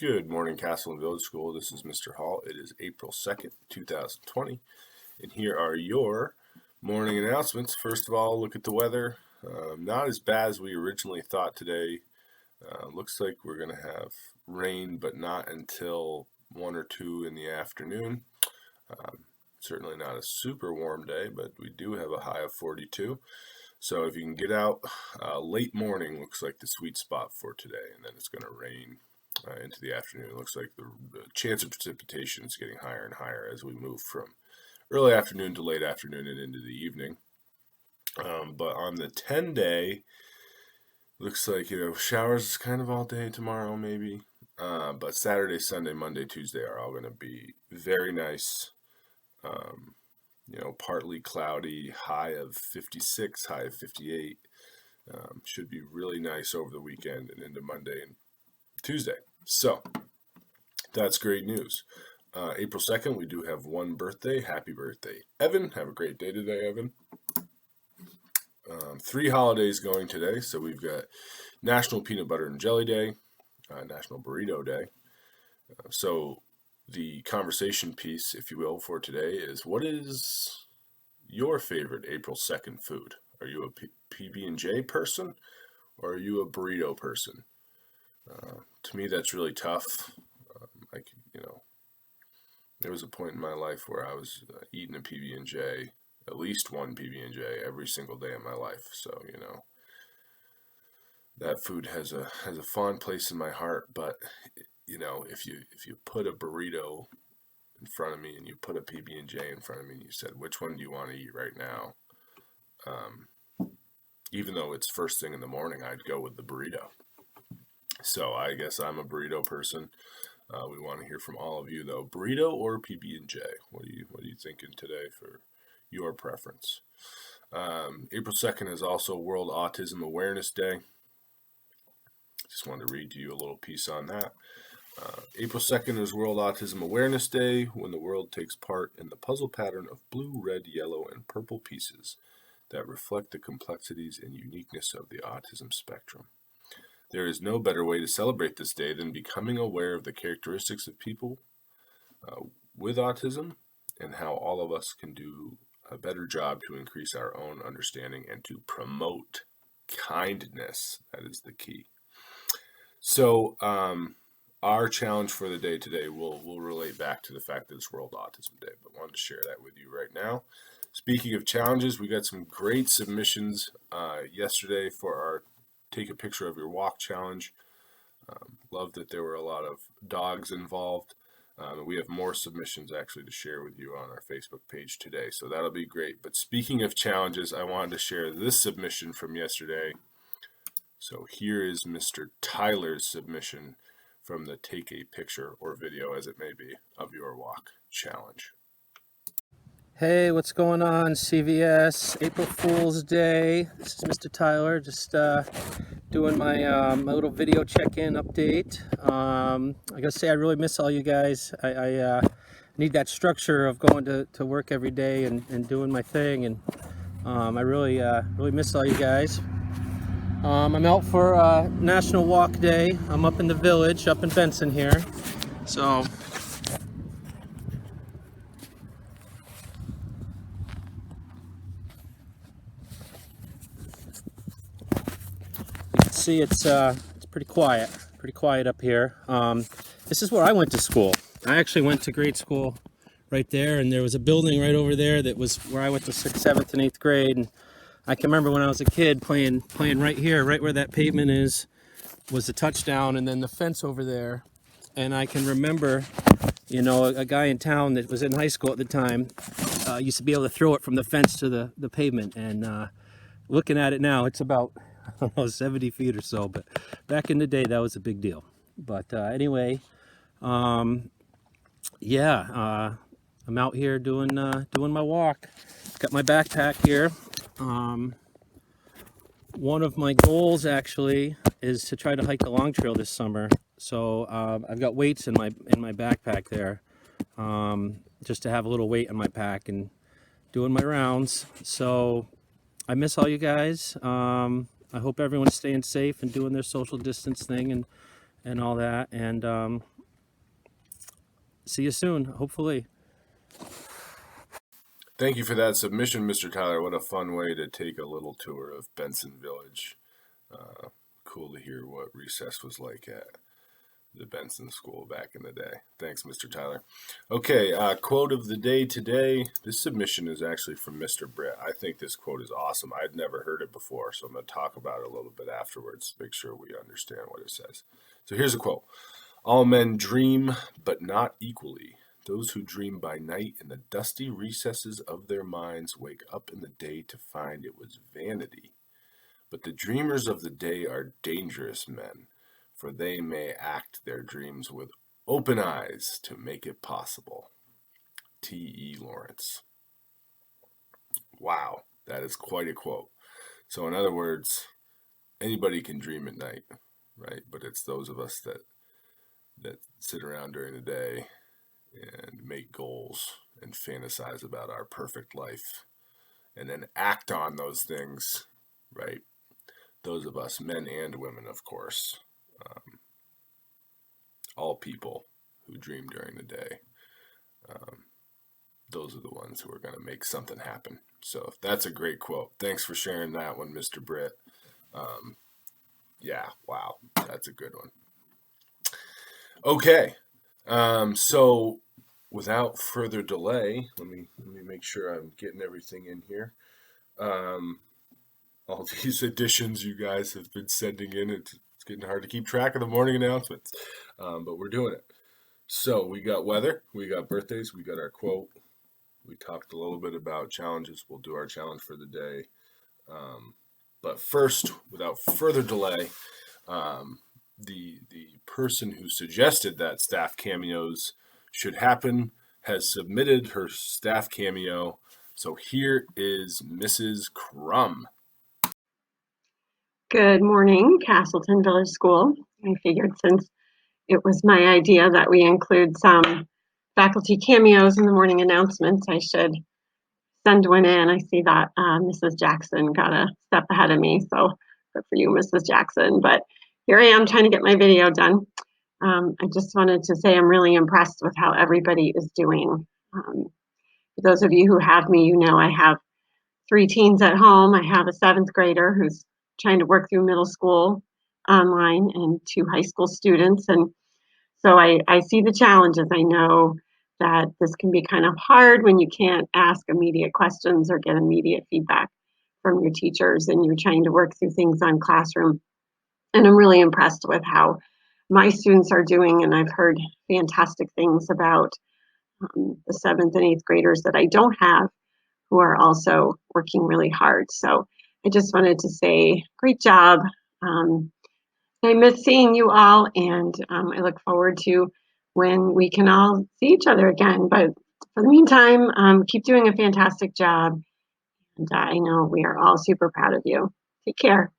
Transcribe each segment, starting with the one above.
Good morning, Castle and Village School. This is Mr. Hall. It is April 2nd, 2020, and here are your morning announcements. First of all, look at the weather. Not as bad as we originally thought today. Looks like we're going to have rain, but not until 1 or 2 in the afternoon. Certainly not a super warm day, but we do have a high of 42. So if you can get out late morning, looks like the sweet spot for today, and then it's going to rain into the afternoon. It looks like the chance of precipitation is getting higher and higher as we move from early afternoon to late afternoon and into the evening. But on the 10-day, looks like, showers kind of all day tomorrow maybe. But Saturday, Sunday, Monday, Tuesday are all going to be very nice. Partly cloudy, high of 56, high of 58. Should be really nice over the weekend and into Monday and Tuesday. So that's great news. April 2nd, we do have one birthday. Happy birthday, Evan. Have a great day today, Evan. 3 holidays going today. So we've got National Peanut Butter and Jelly Day, National Burrito Day. So the conversation piece, if you will, for today is, what is your favorite April 2nd food? Are you a PB&J person or are you a burrito person? To me, that's really tough. There was a point in my life where I was eating a PB&J, at least one PB&J every single day of my life. So, that food has a fond place in my heart. But, if you put a burrito in front of me and you put a PB&J in front of me and you said, which one do you want to eat right now? Even though it's first thing in the morning, I'd go with the burrito. So I guess I'm a burrito person. We want to hear from all of you, though. Burrito or PB&J? What are you thinking today for your preference? April 2nd is also World Autism Awareness Day. Just wanted to read to you a little piece on that. April 2nd is World Autism Awareness Day, when the world takes part in the puzzle pattern of blue, red, yellow, and purple pieces that reflect the complexities and uniqueness of the autism spectrum. There is no better way to celebrate this day than becoming aware of the characteristics of people with autism and how all of us can do a better job to increase our own understanding and to promote kindness. That is the key. So our challenge for the day today will relate back to the fact that it's World Autism Day, but wanted to share that with you right now. Speaking of challenges, we got some great submissions yesterday for our Take a Picture of Your Walk challenge. Love that there were a lot of dogs involved. We have more submissions actually to share with you on our Facebook page today, so that'll be great. But speaking of challenges, I wanted to share this submission from yesterday. So here is Mr. Tyler's submission from the Take a Picture or Video, as it may be, of Your Walk challenge. Hey, what's going on, CVS? April Fool's Day. This is Mr. Tyler, just doing my little video check-in update. I gotta say, I really miss all you guys. I need that structure of going to work every day and doing my thing, and I really miss all you guys. I'm out for National Walk Day. I'm up in the village, up in Benson here. So see, it's pretty quiet up here. This is where I went to school. I actually went to grade school right there, and there was a building right over there that was where I went to 6th, 7th, and 8th grade. And I can remember when I was a kid playing right here, right where that pavement is, was the touchdown, and then the fence over there. And I can remember, a guy in town that was in high school at the time used to be able to throw it from the fence to the pavement. And looking at it now, it's about 70 feet or so, but back in the day that was a big deal. But anyway, I'm out here doing my walk. Got my backpack here. One of my goals actually is to try to hike the Long Trail this summer. So I've got weights in my backpack there, just to have a little weight on my pack and doing my rounds. So I miss all you guys. I hope everyone's staying safe and doing their social distance thing and all that. And see you soon, hopefully. Thank you for that submission, Mr. Tyler. What a fun way to take a little tour of Benson Village. Cool to hear what recess was like at the Benson School back in the day. Thanks, Mr. Tyler. Okay, quote of the day today. This submission is actually from Mr. Britt. I think this quote is awesome. I'd never heard it before, so I'm going to talk about it a little bit afterwards, make sure we understand what it says. So here's a quote. All men dream, but not equally. Those who dream by night in the dusty recesses of their minds wake up in the day to find it was vanity. But the dreamers of the day are dangerous men, for they may act their dreams with open eyes to make it possible. T.E. Lawrence. Wow, that is quite a quote. So in other words, anybody can dream at night, right? But it's those of us that sit around during the day and make goals and fantasize about our perfect life and then act on those things, right? Those of us, men and women, of course, all people who dream during the day, those are the ones who are going to make something happen. So that's a great quote. Thanks for sharing that one, Mr. Britt. Yeah, wow, that's a good one. Okay, so without further delay, let me make sure I'm getting everything in here. All these additions you guys have been sending in, it's getting hard to keep track of the morning announcements, but we're doing it. So we got weather, we got birthdays, we got our quote. We talked a little bit about challenges. We'll do our challenge for the day. But first, without further delay, the person who suggested that staff cameos should happen has submitted her staff cameo. So here is Mrs. Crum. Good morning, Castleton Village School. I figured since it was my idea that we include some faculty cameos in the morning announcements, I should send one in. I see that Mrs. Jackson got a step ahead of me, so good for you, Mrs. Jackson. But here I am trying to get my video done. I just wanted to say I'm really impressed with how everybody is doing. For those of you who have me, you know I have 3 teens at home. I have a 7th grader who's trying to work through middle school online and 2 high school students. And so I see the challenges. I know that this can be kind of hard when you can't ask immediate questions or get immediate feedback from your teachers and you're trying to work through things on Classroom. And I'm really impressed with how my students are doing. And I've heard fantastic things about the 7th and 8th graders that I don't have who are also working really hard. So I just wanted to say, great job. I miss seeing you all, and I look forward to when we can all see each other again. But for the meantime, keep doing a fantastic job. And I know we are all super proud of you. Take care.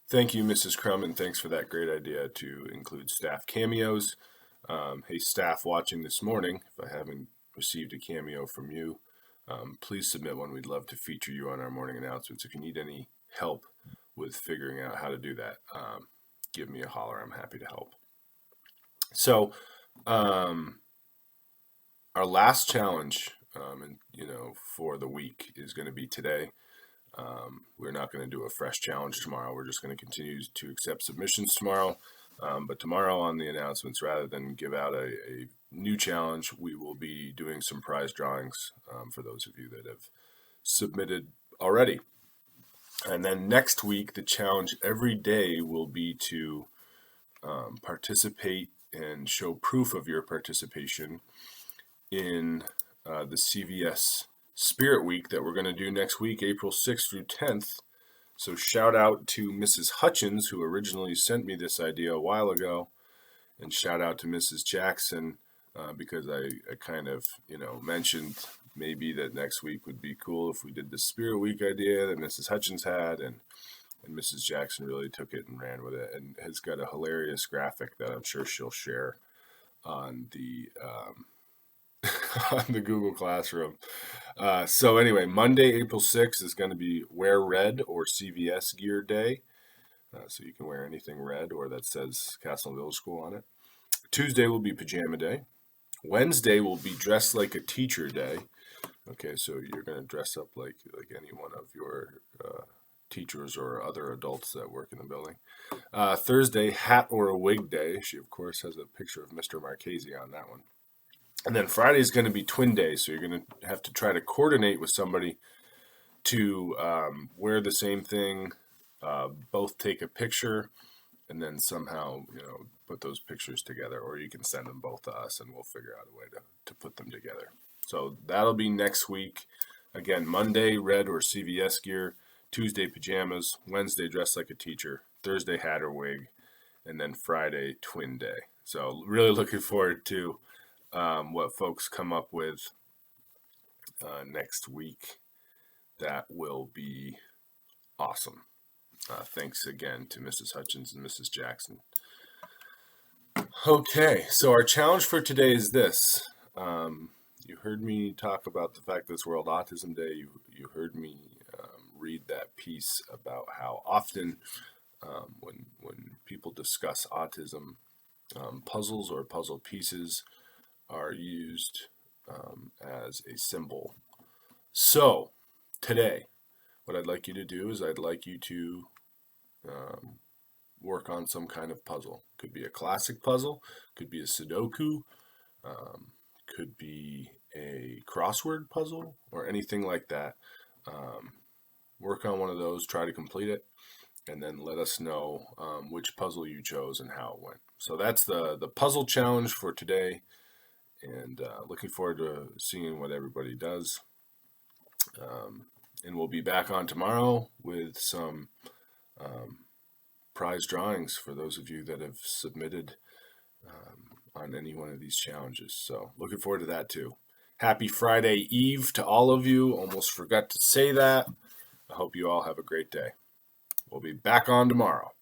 Thank you, Mrs. Crum, and thanks for that great idea to include staff cameos. Hey, staff watching this morning, if I haven't received a cameo from you, please submit one. We'd love to feature you on our morning announcements. If you need any help with figuring out how to do that, give me a holler. I'm happy to help. So, our last challenge, for the week is going to be today. We're not going to do a fresh challenge tomorrow. We're just going to continue to accept submissions tomorrow. But tomorrow on the announcements, rather than give out a new challenge, we will be doing some prize drawings for those of you that have submitted already. And then next week, the challenge every day will be to participate and show proof of your participation in the CVS Spirit Week that we're going to do next week, April 6th through 10th. So shout out to Mrs. Hutchins, who originally sent me this idea a while ago, and shout out to Mrs. Jackson because I kind of, mentioned maybe that next week would be cool if we did the Spirit Week idea that Mrs. Hutchins had, and Mrs. Jackson really took it and ran with it and has got a hilarious graphic that I'm sure she'll share on the on the Google Classroom. So anyway, Monday, April 6th is going to be Wear Red or CVS Gear Day. So you can wear anything red or that says Castle Village School on it. Tuesday will be pajama day. Wednesday will be dress like a teacher day. Okay, so you're going to dress up like any one of your teachers or other adults that work in the building. Thursday, hat or a wig day. She, of course, has a picture of Mr. Marchese on that one. And then Friday is going to be twin day, so you're going to have to try to coordinate with somebody to wear the same thing, both take a picture, and then somehow, put those pictures together, or you can send them both to us and we'll figure out a way to put them together. So that'll be next week. Again, Monday, red or CVS gear. Tuesday, pajamas. Wednesday, dress like a teacher. Thursday, hat or wig. And then Friday, twin day. So really looking forward to what folks come up with next week. That will be awesome. Thanks again to Mrs. Hutchins and Mrs. Jackson. Okay, so our challenge for today is this. You heard me talk about the fact that it's World Autism Day. You heard me read that piece about how often when people discuss autism, puzzles or puzzle pieces are used as a symbol. So today, what I'd like you to do is I'd like you to work on some kind of puzzle. Could be a classic puzzle, could be a Sudoku, could be a crossword puzzle, or anything like that. Work on one of those, try to complete it, and then let us know which puzzle you chose and how it went. So that's the puzzle challenge for today, and looking forward to seeing what everybody does. And we'll be back on tomorrow with some prize drawings for those of you that have submitted on any one of these challenges. So looking forward to that too. Happy Friday Eve to all of you. Almost forgot to say that. I hope you all have a great day. We'll be back on tomorrow.